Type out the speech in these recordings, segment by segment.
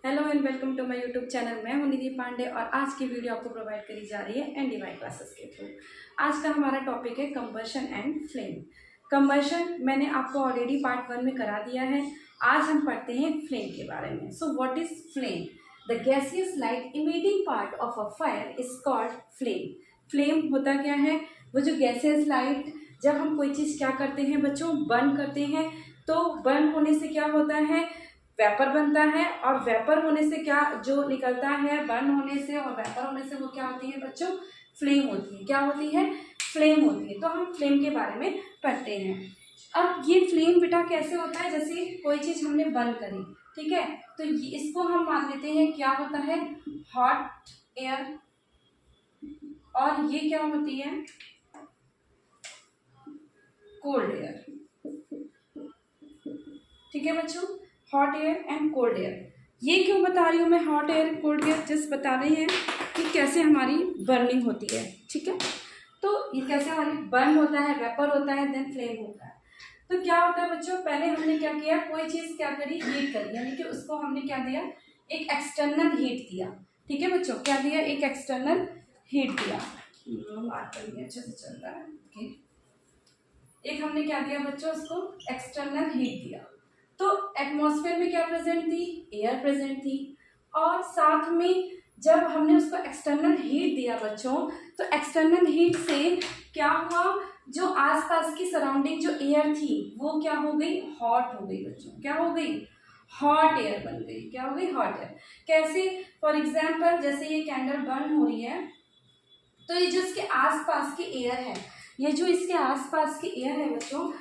Hello and welcome to my YouTube channel. मैं हूं निधि पांडे और आज की वीडियो आपको प्रोवाइड करी जा रही है एनडीवाई क्लासेस के थ्रू। आज का हमारा टॉपिक है कंबशन एंड फ्लेम। कंबशन मैंने आपको ऑलरेडी पार्ट 1 में करा दिया है। आज हम पढ़ते हैं फ्लेम के बारे में। So what is flame? The gaseous light emitting part of a fire is called flame. Flame होता क्या है? वो जो गैसियस लाइट, जब हम कोई चीज़ क्या करते हैं बच्चों, बर्न करते हैं, तो बर्न होने से क्या होता है, वेपर बनता है। और वेपर होने से क्या जो निकलता है, बर्न होने से और वेपर होने से वो क्या होती है बच्चों, फ्लेम होती है। क्या होती है? फ्लेम होती है। तो हम फ्लेम के बारे में पढ़ते हैं। अब ये फ्लेम बेटा कैसे होता है? जैसे कोई चीज़ हमने बर्न करी, ठीक है, तो इसको हम मान लेते हैं क्या होता है, हॉट एयर, और ये क्या होती है, कोल्ड एयर। ठीक है बच्चों, hot air and cold air. ये क्यों बता रही हूँ मैं hot air cold air? Just बता रही है कि कैसे हमारी बर्निंग होती है। ठीक है, तो ये कैसे हमारी बर्न होता है, वेपर होता है, देन फ्लेम होता है। तो क्या होता है बच्चों, पहले हमने क्या किया, कोई चीज़ क्या करी, हीट करी, यानी कि उसको हमने क्या दिया, एक एक्सटर्नल हीट दिया। ठीक है बच्चों, क्या दिया, एक एक्सटर्नल हीट दिया। बात करिए, अच्छे से चल रहा है। एक हमने क्या दिया बच्चों, उसको एक्सटर्नल हीट दिया। तो एटमॉस्फेयर में क्या प्रेजेंट थी, एयर प्रेजेंट थी। और साथ में जब हमने उसको एक्सटर्नल हीट दिया बच्चों, तो एक्सटर्नल हीट से क्या हुआ, जो आसपास की सराउंडिंग जो एयर थी वो क्या हो गई, हॉट हो गई बच्चों। क्या हो गई? हॉट एयर बन गई। क्या हो गई? Hot air. कैसे? फॉर एग्जाम्पल, जैसे ये कैंडल बर्न हो रही है, तो ये जो इसके आसपास की एयर है, ये जो इसके आसपास की एयर है बच्चों,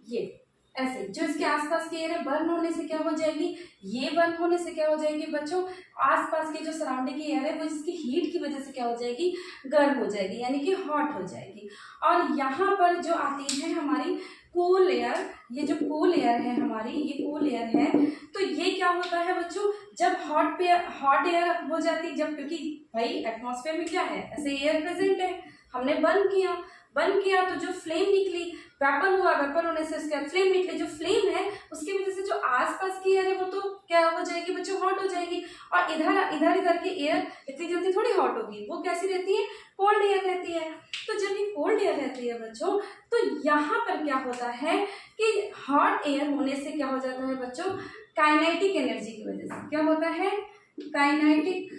ये ऐसे जो इसके आसपास की एयर है, बर्न होने से क्या हो जाएगी, ये बर्न होने से क्या हो जाएगी बच्चों, आसपास की जो सराउंडिंग की एयर है वो इसकी हीट की वजह से क्या हो जाएगी, गर्म हो जाएगी, यानी कि हॉट हो जाएगी। और यहाँ पर जो आती है हमारी कूल एयर, ये जो कूल एयर है हमारी, ये कूल एयर है। तो ये क्या होता है बच्चों, जब हॉट एयर हो जाती है, जब, क्योंकि भाई एटमॉस्फेयर में क्या है, ऐसे एयर प्रेजेंट है, हमने बर्न किया तो जो फ्लेम निकली, वेपर हुआ, वेपर होने से उसके फ्लेम निकली, जो फ्लेम है उसकी वजह से जो आसपास की एयर है वो तो क्या हो जाएगी बच्चों, हॉट हो जाएगी। और इधर की एयर इतनी जल्दी थोड़ी हॉट होगी, वो कैसी रहती है, कोल्ड एयर रहती है। तो जब ये कोल्ड एयर रहती है बच्चों, तो यहाँ पर क्या होता है कि हॉट एयर होने से क्या हो जाता है बच्चों, काइनेटिक एनर्जी की वजह से क्या होता है, काइनेटिक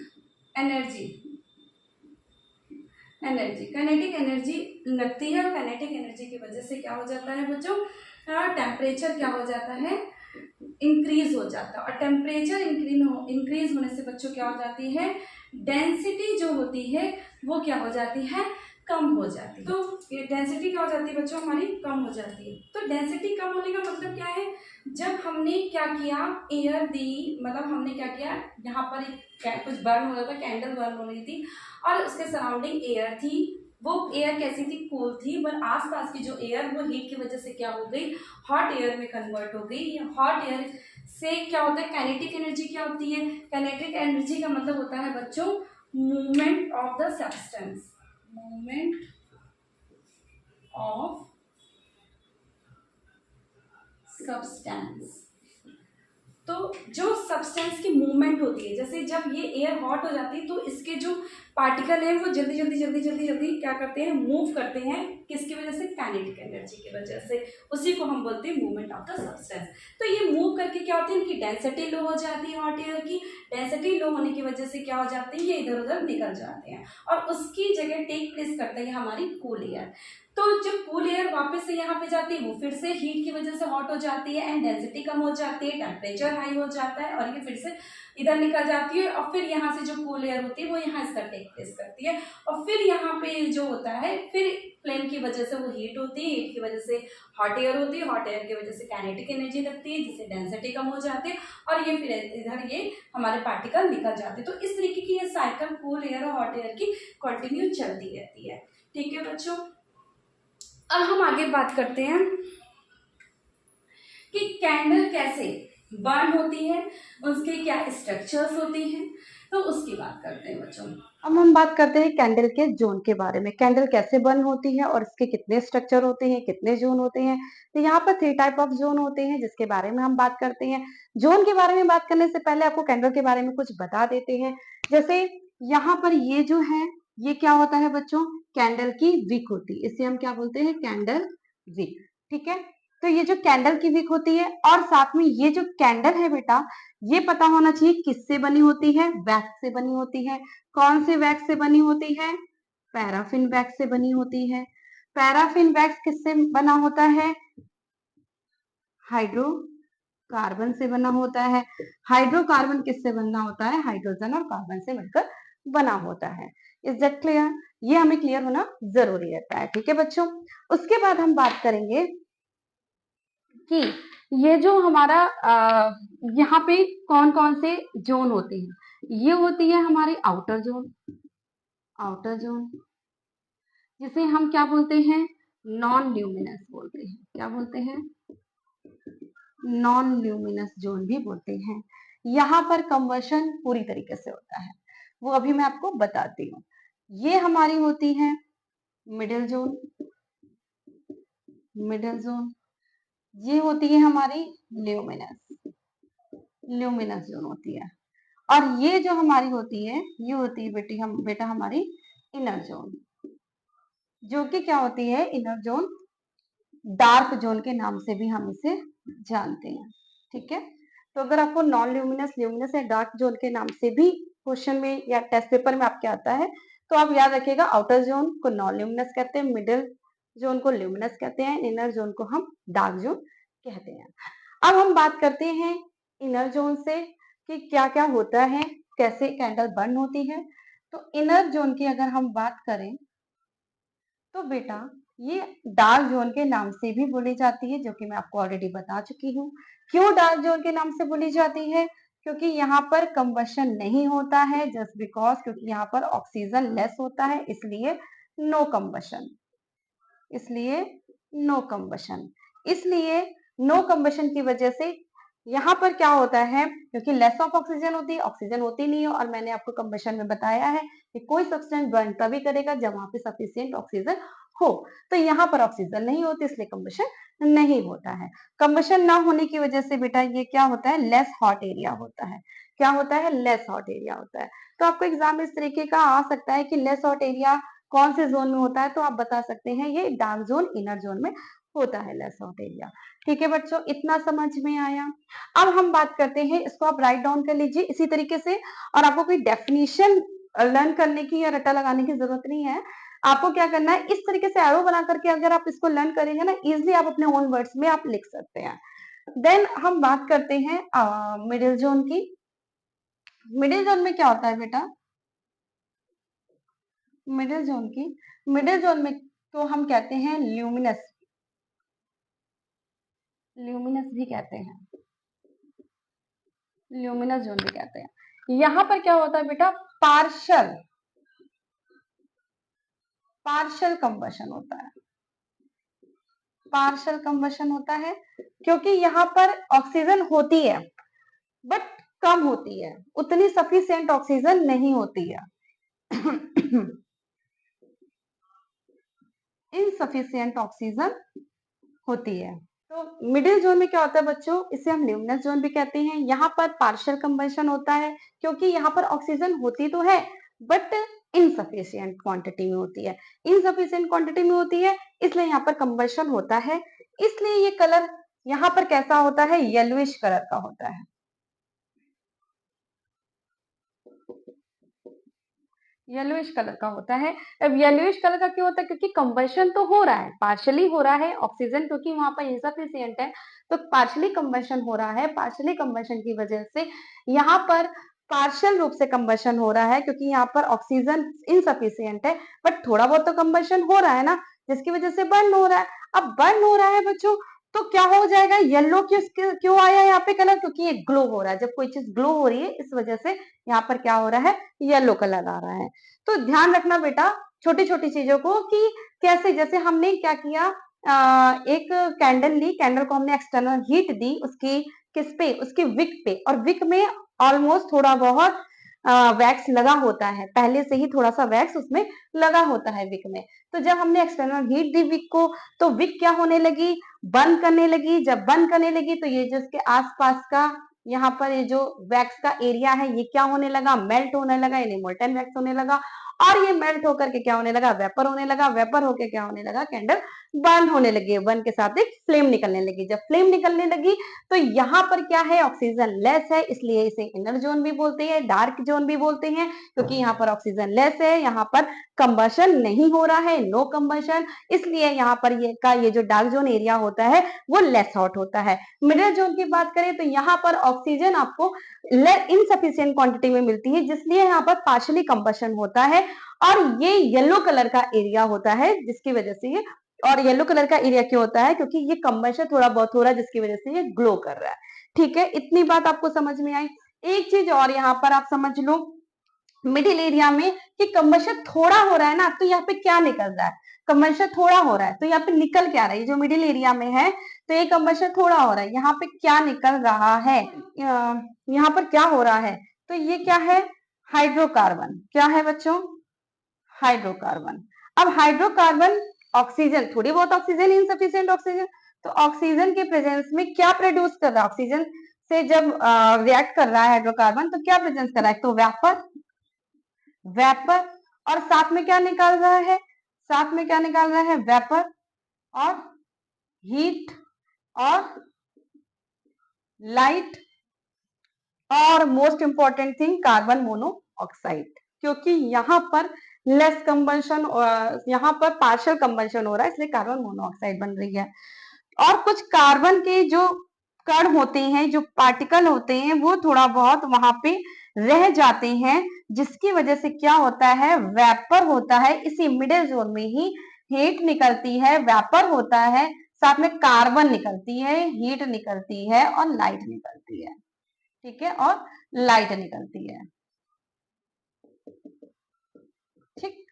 काइनेटिक एनर्जी लगती है। और काइनेटिक एनर्जी की वजह से क्या हो जाता है बच्चों, टेम्परेचर क्या हो जाता है, इंक्रीज हो जाता है। और टेम्परेचर इंक्रीज होने से बच्चों क्या हो जाती है, डेंसिटी जो होती है वो क्या हो जाती है, कम हो जाती है। तो डेंसिटी क्या हो जाती है बच्चों, हमारी कम हो जाती है। तो डेंसिटी कम होने का मतलब क्या है, जब हमने क्या किया, एयर दी, मतलब हमने क्या किया, यहाँ पर कुछ बर्न हो रहा था, कैंडल बर्न हो रही थी, और उसके सराउंडिंग एयर थी, वो एयर कैसी थी, कूल थी, पर आसपास की जो एयर वो हीट की वजह से क्या हो गई, हॉट एयर में कन्वर्ट हो गई। ये हॉट एयर से क्या होता है, काइनेटिक एनर्जी क्या होती है, काइनेटिक एनर्जी का मतलब होता है बच्चों movement of the substance, movement of substance. तो जो सब्सटेंस की मूवमेंट होती है, जैसे जब ये एयर हॉट हो जाती है तो इसके जो पार्टिकल हैं वो जल्दी जल्दी क्या करते हैं, मूव करते हैं, किसकी वजह से, काइनेटिक एनर्जी की वजह से। उसी को हम बोलते हैं मूवमेंट ऑफ द सब्सटेंस। तो ये मूव करके क्या होती है, इनकी डेंसिटी लो हो जाती है, हॉट एयर की डेंसिटी लो होने की वजह से क्या हो जाती है, ये इधर उधर निकल जाते हैं, और उसकी जगह टेक प्लेस करते हैं हमारी कूल एयर। तो जब कूल एयर वापस से यहाँ पे जाती है, वो फिर से हीट की वजह से हॉट हो जाती है, एंड डेंसिटी कम हो जाती है, टेम्परेचर हाई हो जाता है, और ये फिर से इधर निकल जाती है, और फिर यहाँ से जो कूल एयर होती है वो यहाँ इसका टेक प्लेस करती है, और फिर यहाँ पे जो होता है, फिर फ्लेम की वजह से वो हीट होती है, हीट की वजह से हॉट एयर होती है, हॉट एयर की वजह से काइनेटिक एनर्जी लगती है, जिससे डेंसिटी कम हो जाती है, और ये फिर इधर ये हमारे पार्टिकल निकल जाते हैं। तो इस तरीके की ये साइकिल कूल एयर और हॉट एयर की कंटिन्यू चलती रहती है। ठीक है बच्चों, अब हम आगे बात करते हैं कि कैंडल कैसे बर्न होती है, उसके क्या स्ट्रक्चर्स होते हैं, तो उसकी बात करते हैं बच्चों। अब हम बात करते हैं कैंडल के जोन के बारे में। कैंडल कैसे बर्न होती है और इसके कितने स्ट्रक्चर होते हैं, कितने जोन होते हैं। तो यहाँ पर 3 टाइप ऑफ जोन होते हैं जिसके बारे में हम बात करते हैं। जोन के बारे में बात करने से पहले आपको कैंडल के बारे में कुछ बता देते हैं। जैसे यहाँ पर ये जो है, ये क्या होता है बच्चों, कैंडल की विक होती है। इसे हम क्या बोलते हैं, कैंडल विक। ठीक है, तो ये जो कैंडल की विक होती है, और साथ में ये जो कैंडल है बेटा, ये पता होना चाहिए किससे बनी होती है, वैक्स से बनी होती है। कौन से वैक्स से बनी होती है, पैराफिन वैक्स से बनी होती है। पैराफिन वैक्स किससे बना होता है, हाइड्रोकार्बन से बना होता है। हाइड्रोकार्बन किससे बना होता है, हाइड्रोजन और कार्बन से मिलकर बना होता है। इज दैट क्लियर, ये हमें क्लियर होना जरूरी रहता है। ठीक है बच्चों, उसके बाद हम बात करेंगे कि ये जो हमारा यहाँ पे कौन कौन से जोन होते हैं। ये होती है हमारी आउटर जोन, आउटर जोन जिसे हम क्या बोलते हैं, नॉन ल्यूमिनस बोलते हैं। क्या बोलते हैं, नॉन ल्यूमिनस जोन भी बोलते हैं। यहाँ पर कंबशन पूरी तरीके से होता है, वो अभी मैं आपको बताती हूँ। ये हमारी होती है मिडिल जोन, मिडिल जोन। ये होती है हमारी ल्यूमिनस, ल्यूमिनस जोन होती है। और ये जो हमारी होती है, ये होती है बेटा हमारी इनर जोन, जो कि क्या होती है, इनर जोन, डार्क जोन के नाम से भी हम इसे जानते हैं। ठीक है, तो अगर आपको नॉन ल्यूमिनस, ल्यूमिनस या डार्क जोन के नाम से भी क्वेश्चन में या टेस्ट पेपर में आपके आता है, तो आप याद रखिएगा आउटर जोन को नॉन ल्यूमिनस कहते हैं, मिडिल जोन को ल्यूमिनस कहते हैं, इनर जोन को हम डार्क जोन कहते हैं। अब हम बात करते हैं इनर जोन से कि क्या क्या होता है, कैसे कैंडल बर्न होती है। तो इनर जोन की अगर हम बात करें तो बेटा ये डार्क जोन के नाम से भी बोली जाती है, जो कि मैं आपको ऑलरेडी बता चुकी हूँ। क्यों डार्क जोन के नाम से बोली जाती है, क्योंकि यहाँ पर कंबशन नहीं होता है, जस्ट बिकॉज क्योंकि यहाँ पर ऑक्सीजन लेस होता है, इसलिए नो कंबशन, इसलिए नो कंबशन, इसलिए नो कंबशन की वजह से यहाँ पर क्या होता है, क्योंकि लेस ऑफ ऑक्सीजन होती है, ऑक्सीजन होती नहीं है। और मैंने आपको कंबशन में बताया है कि कोई सब्सटेंस बर्न तभी करेगा जब वहां पे सफिशिएंट ऑक्सीजन हो। तो यहाँ पर ऑक्सीजन नहीं होती, इसलिए कंबशन नहीं होता है। कंबशन ना होने की वजह से बेटा ये क्या होता है, लेस हॉट एरिया होता है। क्या होता है, लेस हॉट एरिया होता है। तो आपको एग्जाम इस तरीके का आ सकता है कि लेस हॉट एरिया कौन से जोन में होता है, तो आप बता सकते हैं ये डार्क जोन, इनर जोन में होता है लेस हॉट एरिया। ठीक है बच्चों, इतना समझ में आया। अब हम बात करते हैं, इसको आप राइट डाउन कर लीजिए इसी तरीके से, और आपको कोई डेफिनेशन लर्न करने की या रट्टा लगाने की जरूरत नहीं है। आपको क्या करना है, इस तरीके से एरो बना करके अगर आप इसको लर्न करेंगे ना, इजिली आप अपने ओन वर्ड्स में आप लिख सकते हैं। देन हम बात करते हैं मिडिल जोन की। मिडिल जोन में क्या होता है बेटा, मिडिल जोन की, मिडिल जोन में तो हम कहते हैं ल्यूमिनस, ल्यूमिनस भी कहते हैं, ल्यूमिनस जोन भी कहते हैं। यहां पर क्या होता है बेटा, पार्शल, पार्शल कंबशन होता है, पार्शल कंबशन होता है, क्योंकि यहाँ पर ऑक्सीजन होती है बट कम होती है, उतनी सफिशिएंट ऑक्सीजन नहीं होती है। इनसफिशिएंट ऑक्सीजन होती है। तो मिडिल जोन में क्या होता है बच्चों, इसे हम ल्यूमिनस जोन भी कहते हैं। यहाँ पर पार्शियल कंबशन होता है, क्योंकि यहाँ पर ऑक्सीजन होती तो है बट इनसफिशिएंट क्वांटिटी में होती है, इनसफिशिएंट क्वांटिटी में होती है, इसलिए यहाँ पर कंबशन होता है। इसलिए ये कलर यहाँ पर कैसा होता है, येलोइश कलर का होता है। येलोइश कलर का होता है। अब येलोइश कलर का क्यों होता है, क्योंकि कंबशन तो हो रहा है, पार्शियली हो रहा है, ऑक्सीजन क्योंकि वहां पर इनसफिशिएंट है, तो पार्शियली कंबशन हो रहा है। पार्शियली कंबशन की वजह से यहाँ पर पार्शियल रूप से कंबशन हो रहा है, क्योंकि यहाँ पर ऑक्सीजन इनसफिशिएंट है, बट थोड़ा बहुत तो कंबशन हो रहा है ना, जिसकी वजह से बर्न हो रहा है। अब बर्न हो रहा है बच्चों, तो क्या हो जाएगा, येलो क्यों आया यहाँ पे कलर, क्योंकि ये ग्लो हो रहा है। जब कोई चीज ग्लो हो रही है, इस वजह से यहाँ पर क्या हो रहा है, येलो कलर आ रहा है। तो ध्यान रखना बेटा छोटी छोटी चीजों को कि कैसे, जैसे हमने क्या किया, एक कैंडल ली, कैंडल को हमने एक्सटर्नल हीट दी, उसकी किस पे, उसके विक पे, और विक में ऑलमोस्ट थोड़ा बहुत वैक्स लगा होता है, पहले से ही थोड़ा सा वैक्स उसमें लगा होता है विक में। तो जब हमने एक्सटर्नल हीट दी विक को, तो विक क्या होने लगी, बर्न करने लगी। जब बर्न करने लगी तो ये जो इसके आसपास का यहाँ पर ये जो वैक्स का एरिया है ये क्या होने लगा, मेल्ट होने लगा, यानी मोल्टन वैक्स होने लगा। और ये मेल्ट होकर के क्या होने लगा, वेपर होने लगा। वेपर होकर क्या होने लगा, कैंडल बर्न होने लगी। बर्न के साथ एक फ्लेम निकलने लगी। जब फ्लेम निकलने लगी तो यहाँ पर क्या है, ऑक्सीजन लेस है, इसलिए इसे इनर जोन भी बोलते हैं, डार्क जोन भी बोलते हैं, क्योंकि यहाँ पर ऑक्सीजन लेस है, यहाँ पर कंबशन नहीं हो रहा है, नो कंबशन, इसलिए यहाँ पर ये जो डार्क जोन एरिया होता है वो लेस हॉट होता है। मिडिल जोन की बात करें तो यहाँ पर ऑक्सीजन आपको इनसफिशियंट क्वांटिटी में मिलती है, जिसलिए यहाँ पर पार्शियली कंबशन होता है। और ये येलो कलर का एरिया होता है, जिसकी वजह से ये, और येलो कलर का एरिया क्यों होता है, क्योंकि ये कंबशन थोड़ा बहुत हो रहा है, जिसकी वजह से ये ग्लो कर रहा है। ठीक है, इतनी बात आपको समझ में आई। एक चीज और यहाँ पर आप समझ लो, मिडिल एरिया में कि कंबशन थोड़ा हो रहा है ना, तो यहाँ पे क्या निकल रहा है, कंबशन थोड़ा हो रहा है तो यहाँ पे निकल क्या रहा है, ये जो मिडिल एरिया में है तो ये कंबशन थोड़ा हो रहा है, यहाँ पे क्या निकल रहा है, यहाँ पर क्या हो रहा है, तो ये क्या है, हाइड्रोकार्बन। क्या है बच्चों, हाइड्रोकार्बन। अब हाइड्रोकार्बन ऑक्सीजन, थोड़ी बहुत ऑक्सीजन, इनसफिशिएंट ऑक्सीजन, तो ऑक्सीजन के प्रेजेंस में क्या प्रोड्यूस कर रहा है, ऑक्सीजन से जब रिएक्ट कर रहा है हाइड्रोकार्बन तो क्या प्रेजेंस कर रहा है, तो वेपर, वेपर, और साथ में क्या निकाल रहा है, साथ में क्या निकाल रहा है, वेपर और हीट और लाइट, और most important thing carbon monoxide, क्योंकि यहाँ पर लेस कंबंशन, यहाँ पर पार्शियल कंबंशन हो रहा है, इसलिए कार्बन मोनोऑक्साइड बन रही है। और कुछ कार्बन के जो कण होते हैं, जो पार्टिकल होते हैं, वो थोड़ा बहुत वहां पे रह जाते हैं, जिसकी वजह से क्या होता है, वेपर होता है। इसी मिडिल जोन में ही हीट निकलती है, वेपर होता है, साथ में कार्बन निकलती है, हीट निकलती है और लाइट निकलती है। ठीक है, और लाइट निकलती है। ठीक,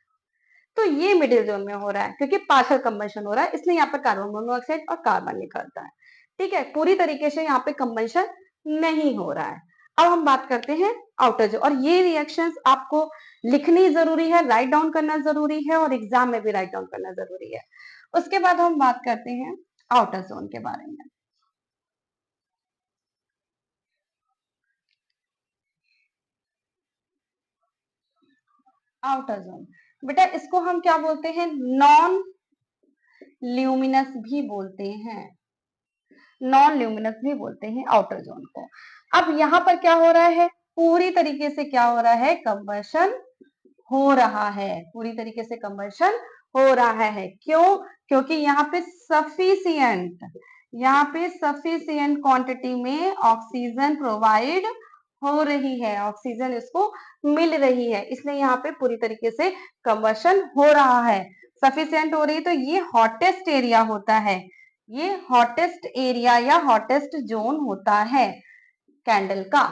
तो ये मिडिल जोन में हो रहा है, क्योंकि पार्शियल कंबंशन हो रहा है, इसलिए यहाँ पर कार्बन मोनोऑक्साइड और कार्बन निकलता है। ठीक है, पूरी तरीके से यहाँ पे कंबंशन नहीं हो रहा है। अब हम बात करते हैं आउटर जोन, और ये रिएक्शंस आपको लिखनी जरूरी है, राइट डाउन करना जरूरी है, और एग्जाम में भी राइट डाउन करना जरूरी है। उसके बाद हम बात करते हैं आउटर जोन के बारे में। आउटर जोन, बेटा इसको हम क्या बोलते हैं, नॉन ल्यूमिनस भी बोलते हैं, नॉन ल्यूमिनस भी बोलते हैं आउटर जोन को। अब यहाँ पर क्या हो रहा है, पूरी तरीके से क्या हो रहा है, कंबंशन हो रहा है, पूरी तरीके से कंबंशन हो रहा है। क्यों, क्योंकि यहाँ पे सफिशिएंट, यहाँ पे सफिशिएंट क्वांटिटी में ऑक्सीजन प्रोवाइड हो रही है, ऑक्सीजन इसको मिल रही है, इसलिए यहाँ पे पूरी तरीके से कंबंशन हो रहा है, सफिशिएंट हो रही है। तो ये हॉटेस्ट एरिया होता है, ये हॉटेस्ट एरिया या हॉटेस्ट जोन होता है कैंडल का।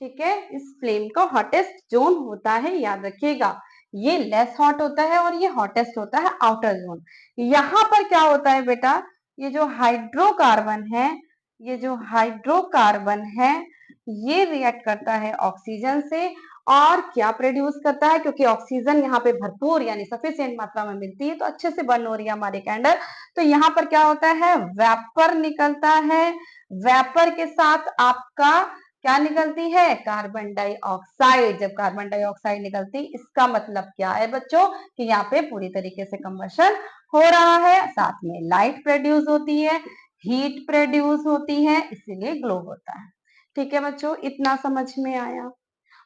ठीक है, इस फ्लेम का हॉटेस्ट जोन होता है, याद रखिएगा। ये लेस हॉट होता है और ये हॉटेस्ट होता है आउटर जोन। यहाँ पर क्या होता है बेटा, ये जो हाइड्रोकार्बन है, ये जो हाइड्रोकार्बन है, ये रिएक्ट करता है ऑक्सीजन से, और क्या प्रोड्यूस करता है, क्योंकि ऑक्सीजन यहाँ पे भरपूर यानी सफिशिएंट मात्रा में मिलती है, तो अच्छे से बर्न हो रही है हमारी कैंडल। तो यहाँ पर क्या होता है, वेपर निकलता है, वेपर के साथ आपका क्या निकलती है, कार्बन डाइऑक्साइड। जब कार्बन डाइऑक्साइड निकलती, इसका मतलब क्या है बच्चों, कि यहाँ पे पूरी तरीके से कंबंशन हो रहा है, साथ में लाइट प्रोड्यूस होती है, हीट प्रोड्यूस होती है, इसीलिए ग्लो होता है। ठीक है बच्चों, इतना समझ में आया,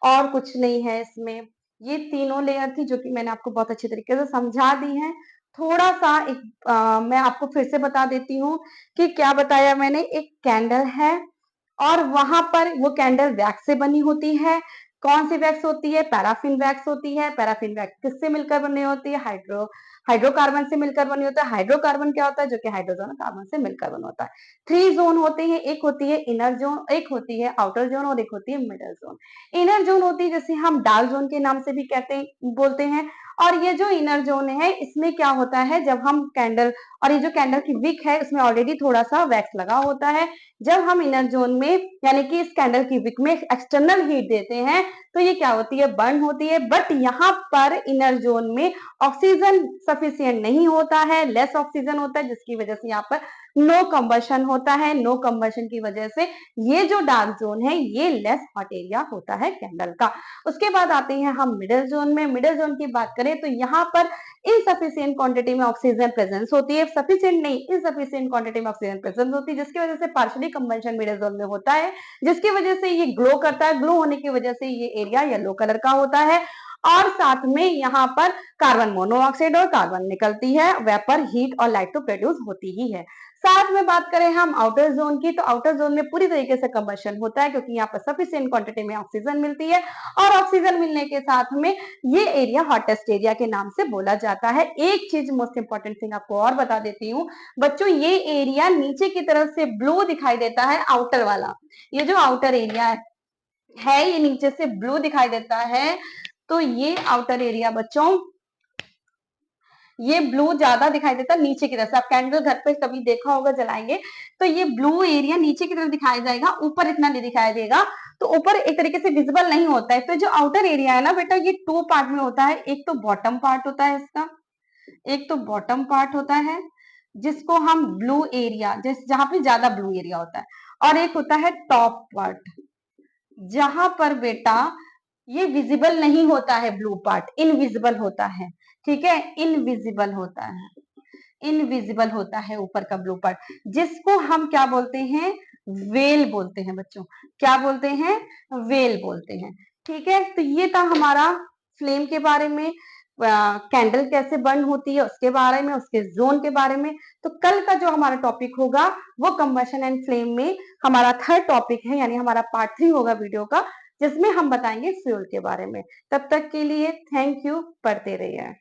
और कुछ नहीं है इसमें। ये तीनों लेयर थी जो कि मैंने आपको बहुत अच्छे तरीके से समझा दी है। थोड़ा सा मैं आपको फिर से बता देती हूँ कि क्या बताया मैंने, एक कैंडल है और वहां पर वो कैंडल वैक्स से बनी होती है। कौन सी वैक्स होती है, पैराफिन वैक्स होती है। पैराफिन वैक्स किससे मिलकर बनी होती है, हाइड्रोकार्बन से मिलकर बनी होता है। हाइड्रोकार्बन क्या होता है, जो कि हाइड्रोजन और कार्बन से मिलकर बना होता है। 3 जोन होते हैं, एक होती है इनर जोन, एक होती है आउटर जोन और एक होती है मिडल जोन। इनर जोन होती है जैसे हम डार्क जोन के नाम से भी बोलते हैं। और ये जो इनर जोन है इसमें क्या होता है, जब हम कैंडल, और ये जो कैंडल की विक है इसमें ऑलरेडी थोड़ा सा वैक्स लगा होता है। जब हम इनर जोन में यानी कि इस कैंडल की विक में एक्सटर्नल हीट देते हैं तो ये क्या होती है, बर्न होती है। बट यहाँ पर इनर जोन में ऑक्सीजन सफिशियंट नहीं होता है, लेस ऑक्सीजन होता है, जिसकी वजह से यहाँ पर नो कंबशन होता है। नो कंबशन की वजह से ये जो डार्क जोन है ये लेस हॉट एरिया होता है कैंडल का। उसके बाद आते हैं हम मिडिल जोन में। मिडिल जोन की बात करें तो यहाँ पर इनसफिशियंट क्वांटिटी में ऑक्सीजन प्रेजेंस होती है, सफिशियंट नहीं, इनसफिशियंट क्वांटिटी में ऑक्सीजन प्रेजेंस होती है, जिसकी वजह से पार्शियली कंबशन मिडिल जोन में होता है, जिसकी वजह से ये ग्लो करता है। ग्लो होने की वजह से ये एरिया येलो कलर का होता है। और साथ में यहाँ पर कार्बन मोनोऑक्साइड और कार्बन निकलती है, वेपर, हीट और लाइट तो प्रोड्यूस होती ही है। साथ में बात करें हम आउटर जोन की, तो आउटर जोन में पूरी तरीके से कंबशन होता है, क्योंकि यहाँ पर सफिशिएंट क्वांटिटी में ऑक्सीजन मिलती है। और ऑक्सीजन मिलने के साथ में ये एरिया हॉटेस्ट एरिया के नाम से बोला जाता है। एक चीज मोस्ट इंपॉर्टेंट थिंग आपको और बता देती हूँ बच्चों, ये एरिया नीचे की तरफ से ब्लू दिखाई देता है, आउटर वाला, ये जो आउटर एरिया है ये नीचे से ब्लू दिखाई देता है। तो ये आउटर एरिया बच्चों, ये ब्लू ज्यादा दिखाई देता है नीचे की तरफ से। आप कैंडल घर पे कभी देखा होगा जलाएंगे तो ये ब्लू एरिया नीचे की तरफ दिखाया जाएगा, ऊपर इतना नहीं दिखाया देगा, तो ऊपर एक तरीके से विजिबल नहीं होता है। तो जो आउटर एरिया है ना बेटा, ये 2 पार्ट में होता है। एक तो बॉटम पार्ट होता है इसका, एक तो बॉटम पार्ट होता है जिसको हम ब्लू एरिया, जहां पे ज्यादा ब्लू एरिया होता है, और एक होता है टॉप पार्ट जहां पर बेटा ये विजिबल नहीं होता है, ब्लू पार्ट इनविजिबल होता है। ठीक है, इनविजिबल होता है, इनविजिबल होता है ऊपर का ब्लू पार्ट, जिसको हम क्या बोलते हैं, वेल बोलते हैं बच्चों। क्या बोलते हैं, वेल बोलते हैं। ठीक है, तो ये था हमारा फ्लेम के बारे में, कैंडल कैसे बर्न होती है उसके बारे में, उसके जोन के बारे में। तो कल का जो हमारा टॉपिक होगा वो कंबशन एंड फ्लेम में हमारा थर्ड टॉपिक है, यानी हमारा पार्ट 3 होगा वीडियो का, जिसमें हम बताएंगे फ्यूल के बारे में। तब तक के लिए थैंक यू, पढ़ते रहिए।